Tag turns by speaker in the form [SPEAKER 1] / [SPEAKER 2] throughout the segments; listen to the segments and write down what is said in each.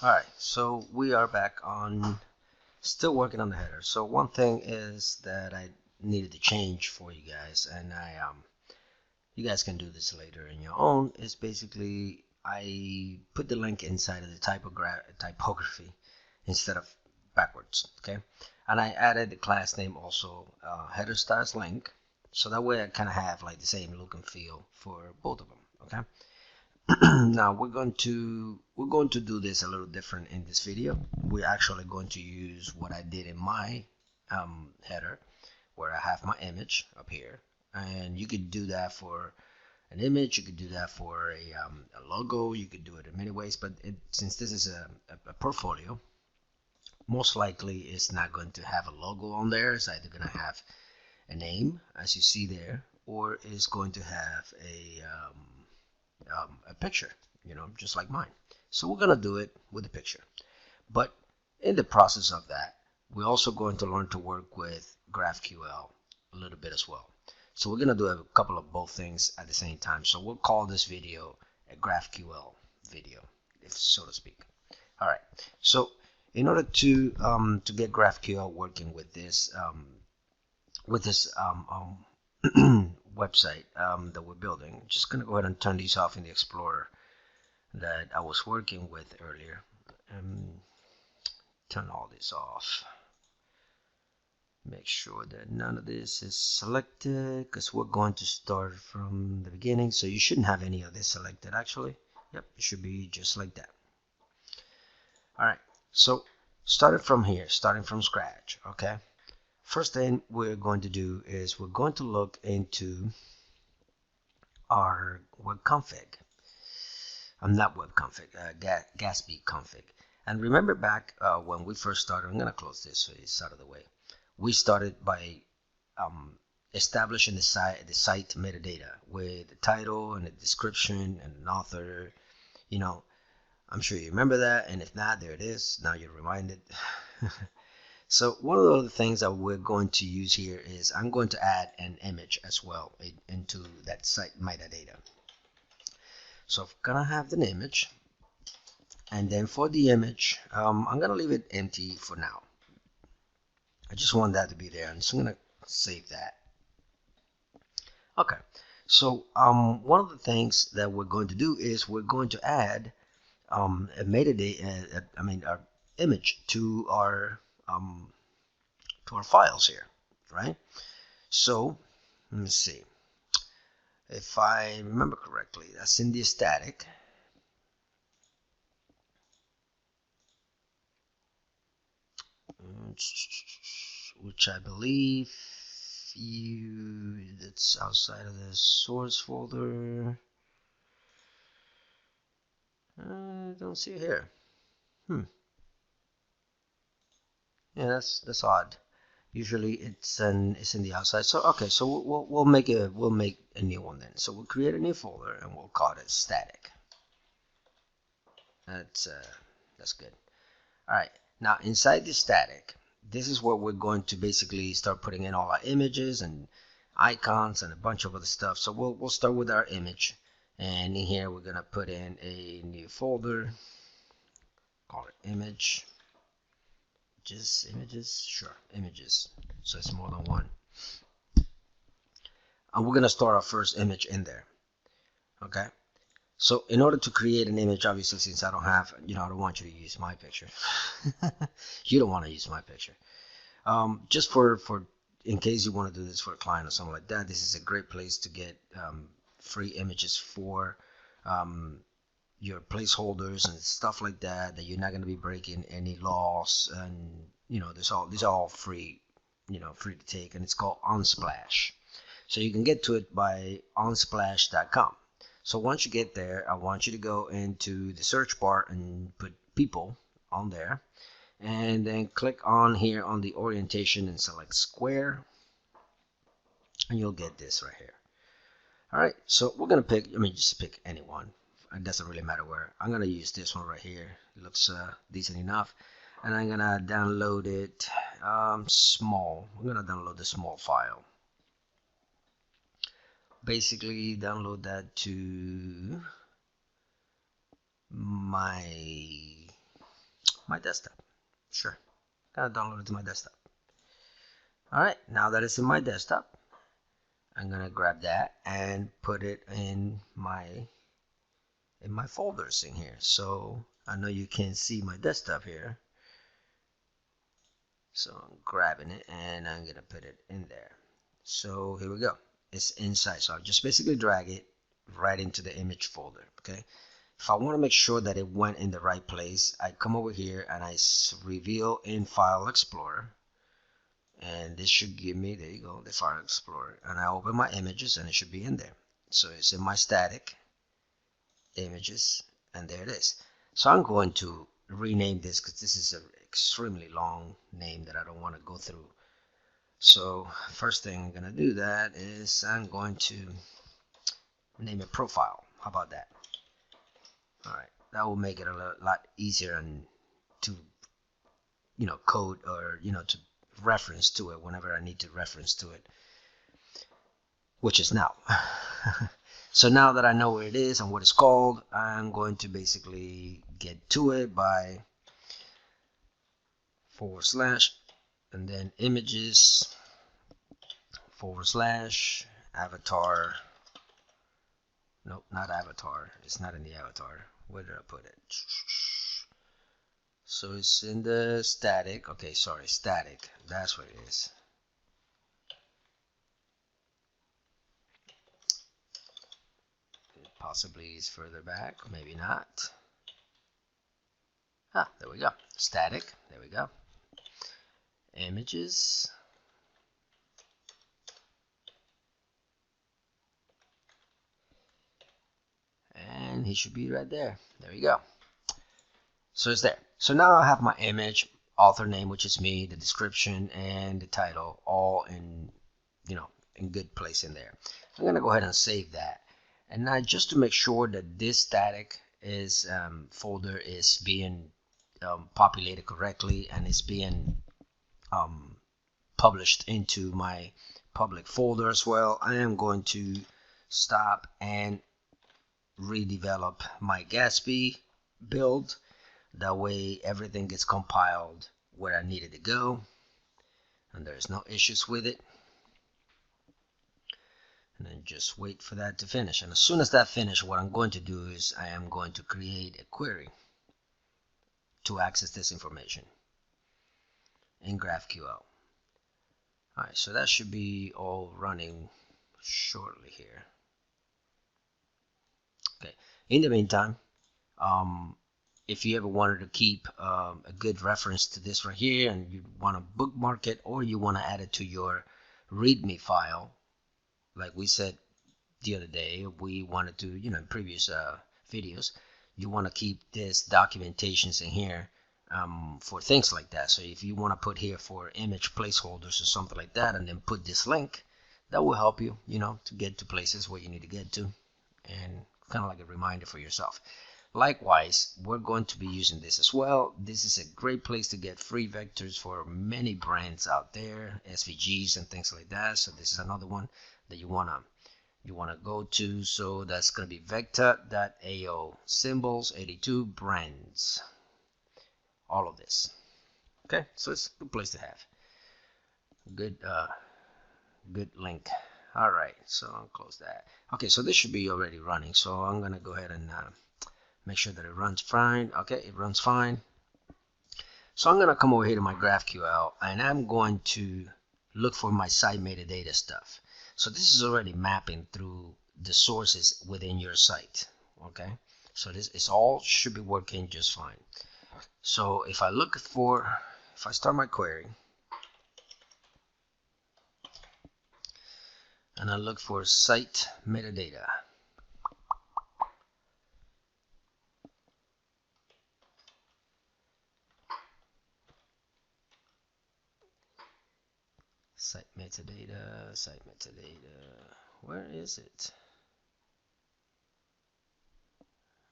[SPEAKER 1] Alright, so we are back on, still working on the header. So one thing is that I needed to change for you guys, and you guys can do this later in your own, is basically I put the link inside of the typography instead of backwards, okay? And I added the class name also, header styles link, so that way I kind of have like the same look and feel for both of them, okay? Now we're going to do this a little different in this video. We're actually going to use what I did in my header, where I have my image up here, and you could do that for an image, you could do that for a logo, you could do it in many ways, but since this is a portfolio, most likely it's not going to have a logo on there. It's either going to have a name, as you see there, or it's going to have a picture, just like mine. So we're going to do it with a picture. But in the process of that, we're also going to learn to work with GraphQL a little bit as well. So we're going to do a couple of both things at the same time. So we'll call this video a GraphQL video, if so to speak. All right. So in order to get GraphQL working with this website that we're building, I'm just gonna go ahead and turn these off in the Explorer that I was working with earlier. Turn all this off. Make sure that none of this is selected, because we're going to start from the beginning. So you shouldn't have any of this selected actually. Yep, it should be just like that. All right, so starting from here, starting from scratch, okay? First thing we're going to do is we're going to look into our web config. Not web config, Gatsby config. And remember back when we first started, I'm going to close this so it's out of the way. We started by establishing the site metadata with the title and the description and an author. I'm sure you remember that, and if not, there it is. Now you're reminded. So one of the other things that we're going to use here is I'm going to add an image as well into that site metadata. So I'm gonna have an image, and then for the image, I'm gonna leave it empty for now. I just want that to be there. I'm just gonna save that. Okay. So one of the things that we're going to do is we're going to add a metadata, our image to our files here, right? So let me see. If I remember correctly, that's in the static. Which I believe that's outside of the source folder. I don't see it here. Yeah, that's odd. Usually it's in the outside. So okay, so we'll make a new one then. So we'll create a new folder and we'll call it static. That's good. All right, now inside the static, this is where we're going to basically start putting in all our images and icons and a bunch of other stuff. So we'll start with our image, and in here we're gonna put in a new folder, call it image. Just images, sure, images, so it's more than one. And we're gonna store our first image in there. Okay, so in order to create an image, obviously, since I don't have, I don't want you to use my picture. You don't want to use my picture. Just for in case you want to do this for a client or something like that, this is a great place to get free images for your placeholders and stuff like that you're not going to be breaking any laws, and these are all free, free to take, and it's called Unsplash. So you can get to it by unsplash.com. So once you get there, I want you to go into the search bar and put people on there, and then click on here on the orientation and select square, and you'll get this right here. All right, so we're gonna pick, just pick any one. It doesn't really matter where. I'm gonna use this one right here. It looks decent enough, and I'm gonna download it small. I'm gonna download the small file. Basically download that to my my desktop. Sure, gonna download it to my desktop. Alright, now that it's in my desktop, I'm gonna grab that and put it in my folders in here. So I know you can't see my desktop here, so I'm grabbing it and I'm gonna put it in there. So here we go, it's inside. So I'll just basically drag it right into the image folder. Okay, if I want to make sure that it went in the right place, I come over here and I reveal in File Explorer, and this should give me, there you go, the File Explorer, and I open my images and it should be in there. So it's in my static images, and there it is. So I'm going to rename this because this is an extremely long name that I don't want to go through. So first thing I'm going to do that is I'm going to name it profile. How about that? All right, that will make it a lot easier and to code, or to reference to it whenever I need to reference to it, which is now. So now that I know where it is and what it's called, I'm going to basically get to it by / and then images / avatar. Nope, not avatar. It's not in the avatar. Where did I put it? So it's in the static. Okay, sorry, static. That's what it is. It possibly is further back, maybe not. Ah, there we go. Static. There we go. Images. And he should be right there. There we go. So it's there. So now I have my image, author name, which is me, the description, and the title, all in good place in there. I'm gonna go ahead and save that. And now, just to make sure that this static is folder is being populated correctly and is being published into my public folder as well, I am going to stop and redevelop my Gatsby build. That way everything gets compiled where I need it to go and there's no issues with it. And then just wait for that to finish. And as soon as that finishes, what I'm going to do is I am going to create a query to access this information in GraphQL. Alright, so that should be all running shortly here. Okay, in the meantime, if you ever wanted to keep a good reference to this right here and you want to bookmark it, or you want to add it to your README file, like we said the other day, we wanted to, in previous videos, you want to keep this documentations in here for things like that. So if you want to put here for image placeholders or something like that, and then put this link, that will help you, to get to places where you need to get to, and kind of like a reminder for yourself. Likewise, we're going to be using this as well. This is a great place to get free vectors for many brands out there, SVGs and things like that. So this is another one that you wanna go to. So that's gonna be vector.ao, symbols 82 brands, all of this. Okay, so it's a good place to have. Good link. All right, so I'll close that. Okay, so this should be already running. So I'm gonna go ahead and make sure that it runs fine. Okay, it runs fine. So I'm gonna come over here to my GraphQL and I'm going to look for my site metadata stuff. So this is already mapping through the sources within your site. Okay, so this is all should be working just fine. So if I start my query and I look for site metadata, site metadata, where is it?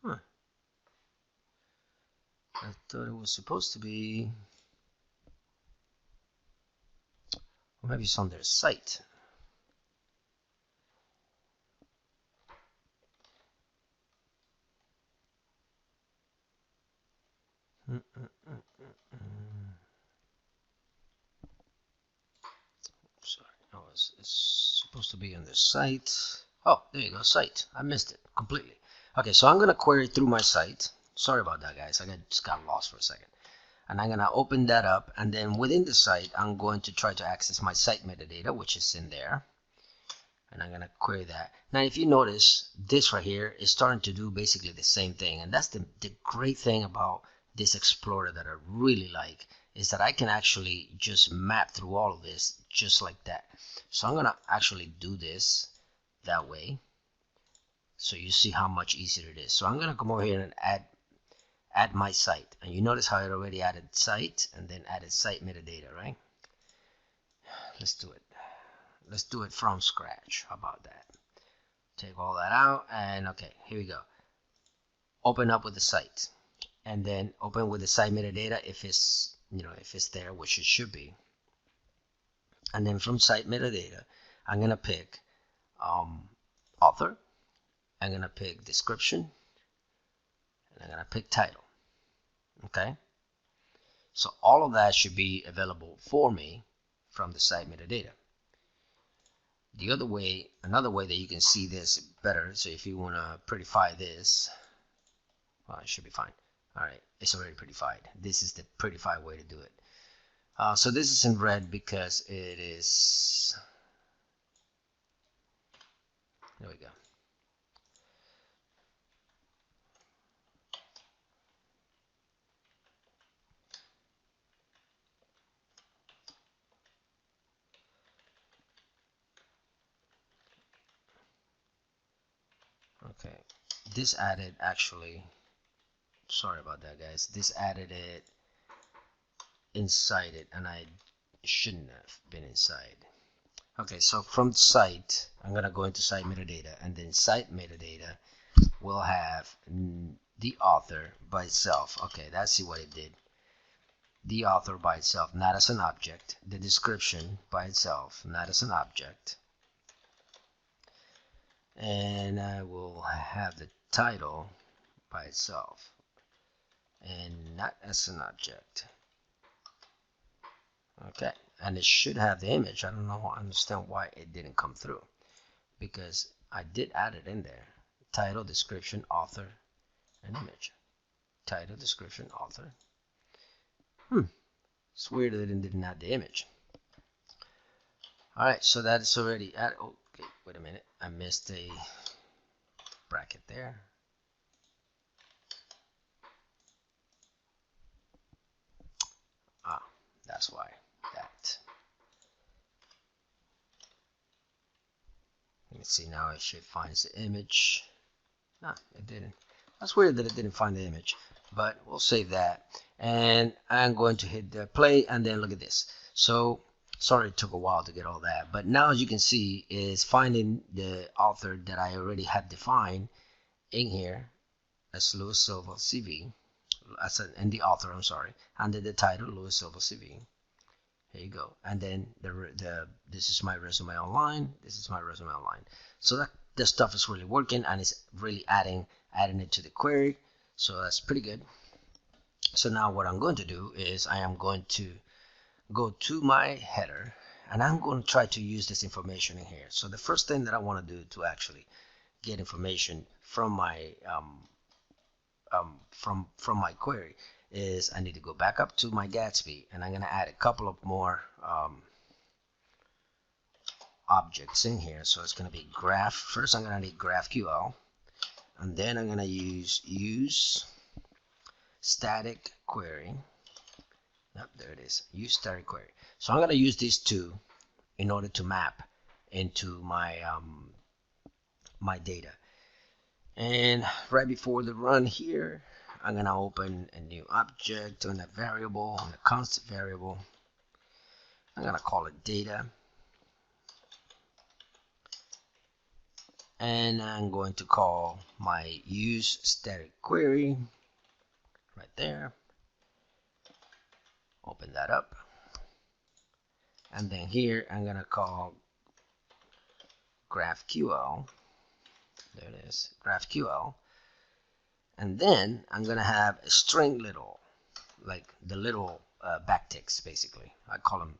[SPEAKER 1] Huh. I thought it was supposed to be, or maybe it's on their site. It's supposed to be on the site. Oh, there you go, site. I missed it completely. Okay, so I'm gonna query through my site. Sorry about that, guys. Just got lost for a second. And I'm gonna open that up, and then within the site, I'm going to try to access my site metadata, which is in there. And I'm gonna query that. Now, if you notice, this right here is starting to do basically the same thing, and that's the great thing about this Explorer that I really like, is that I can actually just map through all of this just like that. So I'm gonna actually do this that way, so you see how much easier it is. So I'm gonna come over here and add my site, and you notice how it already added site and then added site metadata, right? Let's do it. Let's do it from scratch. How about that? Take all that out, and okay, here we go. Open up with the site, and then open with the site metadata if it's, if it's there, which it should be. And then from site metadata, I'm gonna pick author, I'm gonna pick description, and I'm gonna pick title. Okay, so all of that should be available for me from the site metadata. The other way, another way that you can see this better, so if you want to prettify this, well, it should be fine. All right, it's already prettified. This is the prettified way to do it. So this is in red because it is, there we go. Okay, this added actually, sorry about that, guys. This added it inside it, and I shouldn't have been inside. Okay, so from site, I'm gonna go into site metadata, and then site metadata will have the author by itself. Okay, let's see what it did. The author by itself, not as an object. The description by itself, not as an object. And I will have the title by itself and not as an object. Okay, and it should have the image. I don't know, I understand why it didn't come through, because I did add it in there. Title, description, author, and image. Title, description, author. It's weird that it didn't add the image. Alright, so that is already added. Oh, okay, wait a minute. I missed a bracket there. Ah, that's why. That. Let me see now. It should find the image. No, it didn't. That's weird that it didn't find the image, but we'll save that. And I'm going to hit the play, and then look at this. So sorry it took a while to get all that, but now as you can see, is finding the author that I already had defined in here as Luis Silva CV, and the author, I'm sorry, under the title Luis Silva CV. Here you go. And then this is my resume online. This is my resume online. So that this stuff is really working, and it's really adding it to the query. So that's pretty good. So now what I'm going to do is I am going to go to my header, and I'm going to try to use this information in here. So the first thing that I want to do to actually get information from my from my query is I need to go back up to my Gatsby, and I'm going to add a couple of more objects in here. So it's going to be graph. First I'm going to need GraphQL, and then I'm going to use static query. Yep, there it is. Use static query. So I'm going to use these two in order to map into my my data. And right before the run here, I'm going to open a new object on a variable, on a constant variable. I'm going to call it data. And I'm going to call my use static query right there. Open that up. And then here I'm going to call GraphQL. There it is, GraphQL. And then I'm going to have a string little, like the little backticks basically. I call them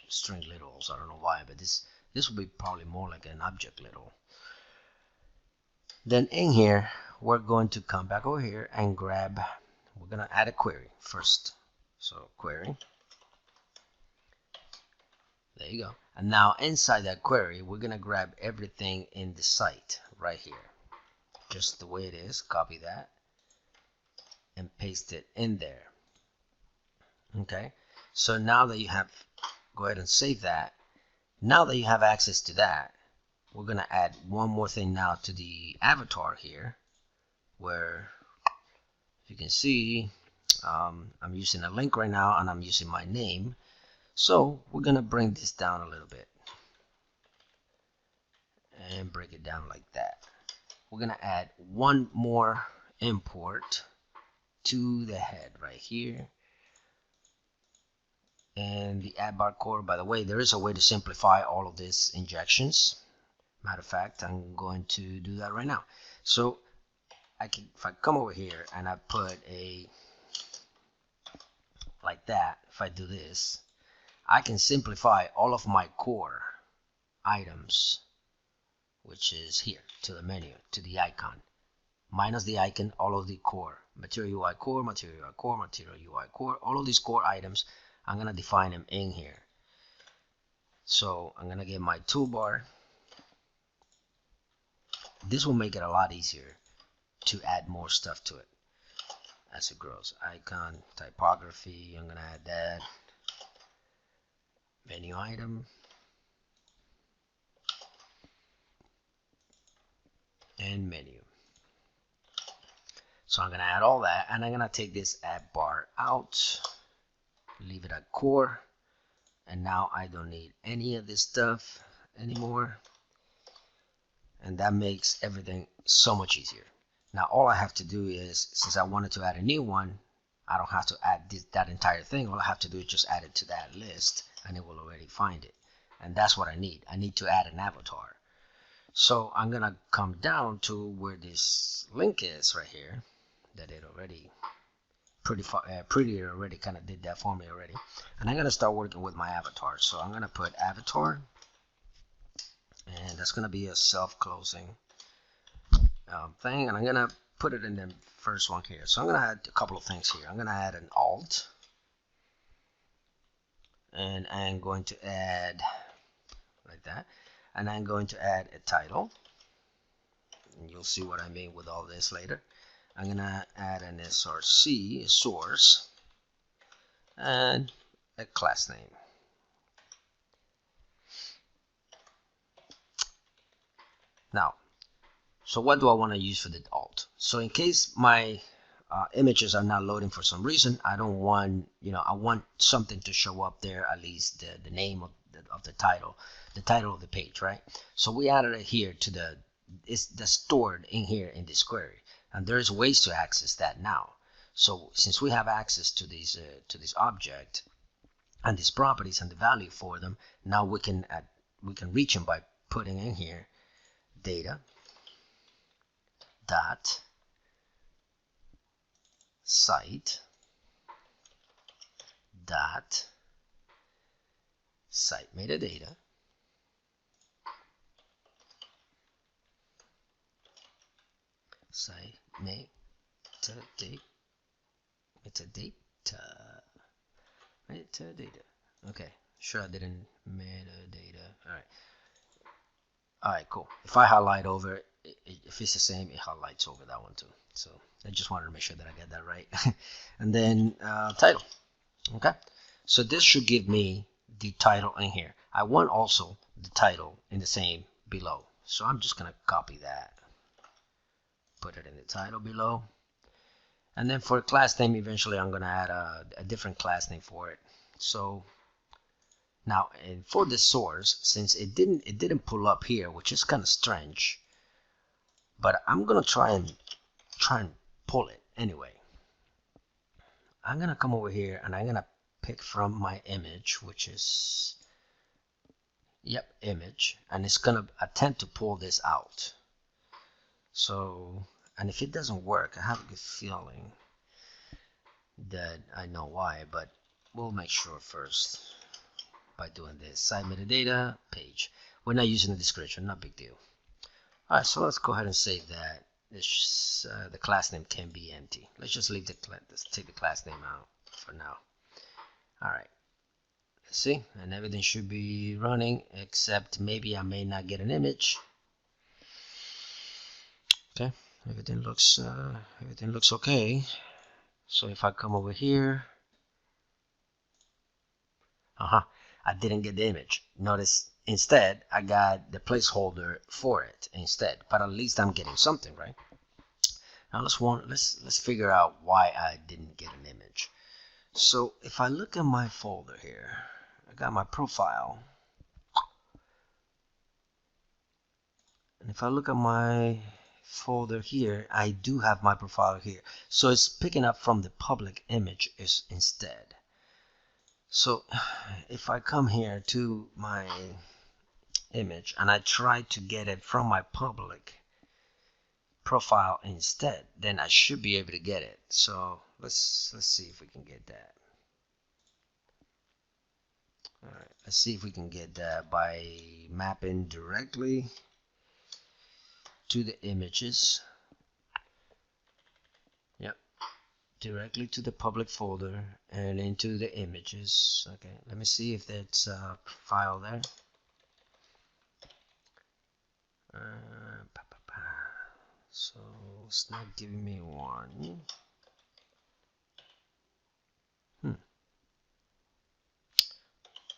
[SPEAKER 1] string literals. I don't know why, but this will be probably more like an object literal. Then in here, we're going to come back over here and grab, we're going to add a query first. So query, there you go. And now inside that query, we're going to grab everything in the site right here, just the way it is. Copy that and paste it in there. Okay, so now that you have, go ahead and save that. Now that you have access to that, we're going to add one more thing now to the avatar here, where you can see I'm using a link right now and I'm using my name. So we're going to bring this down a little bit and break it down like that. We're going to add one more import to the head right here. And the add bar core, by the way, there is a way to simplify all of these injections. Matter of fact, I'm going to do that right now. So I can, if I come over here and I put a like that, if I do this, I can simplify all of my core items, which is here to the menu, to the icon, minus the icon, all of the core, material UI core, material UI core, material UI core, all of these core items, I'm going to define them in here. So I'm going to get my toolbar. This will make it a lot easier to add more stuff to it as it grows. Icon, typography, I'm going to add that. Menu item. And menu. So I'm going to add all that, and I'm going to take this add bar out, leave it at core, and now I don't need any of this stuff anymore, and that makes everything so much easier. Now all I have to do is, since I wanted to add a new one, I don't have to add that entire thing. All I have to do is just add it to that list and it will already find it, and that's what I need. I need to add an avatar. So I'm gonna come down to where this link is right here, that it already pretty already kind of did that for me already, and I'm gonna start working with my avatar. So I'm gonna put avatar, and that's gonna be a self-closing thing, and I'm gonna put it in the first one here. So I'm gonna add a couple of things here. I'm gonna add an alt, and I'm going to add like that, and I'm going to add a title, and you'll see what I mean with all this later. I'm gonna add an src, a source, and a class name. Now, so what do I want to use for the alt? So in case my images are not loading for some reason, I don't want, I want something to show up there, at least the name of the title of the page, right? So we added it here to that's stored in here in this query, and there's ways to access that now. So since we have access to this object and these properties and the value for them, now we can reach them by putting in here data dot site dot site metadata metadata. Okay, sure I didn't metadata. All right, cool. If I highlight over if it's the same, it highlights over that one too. So I just wanted to make sure that I get that right. And then title. Okay, so this should give me the title in here. I want also the title in the same below, so I'm just gonna copy that, put it in the title below, and then for class name, eventually I'm gonna add a different class name for it. So now, and for the source, since it didn't pull up here, which is kind of strange, but I'm gonna try and pull it anyway. I'm gonna come over here and I'm gonna pick from my image, which is image, and it's gonna attempt to pull this out. So, and if it doesn't work, I have a good feeling that I know why, but we'll make sure first. by doing this. Site metadata page. We're not using the description, not big deal. All right, so let's go ahead and save that. The class name can be empty. Let's just leave let's take the class name out for now. All right, let's see, and everything should be running, except maybe I may not get an image. Okay, everything looks okay. So if I come over here, I didn't get the image. Notice instead I got the placeholder for it instead, but at least I'm getting something, right? Now let's figure out why I didn't get an image. So if I look at my folder here, I got my profile, and if I look at my folder here, I do have my profile here, so it's picking up from the public image instead. So if I come here to my image and I try to get it from my public profile instead, then I should be able to get it. So let's see if we can get that. All right, let's see if we can get that by mapping directly to the images. Yep, directly to the public folder and into the images. Okay, let me see if that's a file there. So it's not giving me one.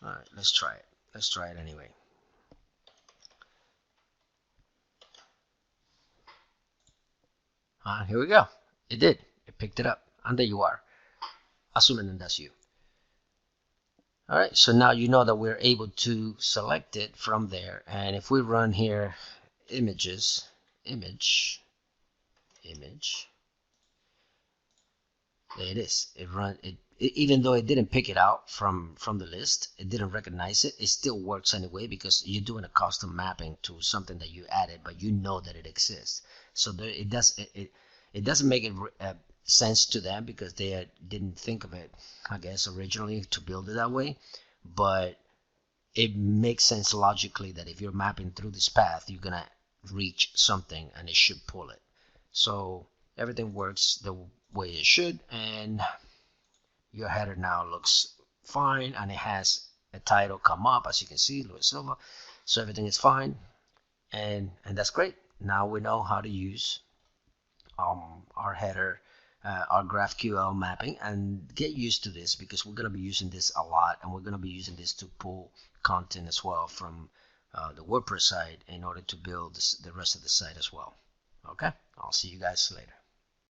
[SPEAKER 1] All right, let's try it. Let's try it anyway. Here we go. It did. It picked it up. And there you are. Assuming that's you. All right, so now you know that we're able to select it from there. And if we run here, images, image, there it is. Even though it didn't pick it out from the list, it didn't recognize it, it still works anyway because you're doing a custom mapping to something that you added, but you know that it exists. So it doesn't make it sense to them because they didn't think of it, I guess, originally to build it that way. But it makes sense logically that if you're mapping through this path, you're gonna reach something and it should pull it. So everything works the way it should, and your header now looks fine, and it has a title come up, as you can see, Louis Silva. So everything is fine, and that's great. Now we know how to use our header, our GraphQL mapping, and get used to this because we're going to be using this a lot, and we're going to be using this to pull content as well from the WordPress site in order to build the rest of the site as well. Okay, I'll see you guys later.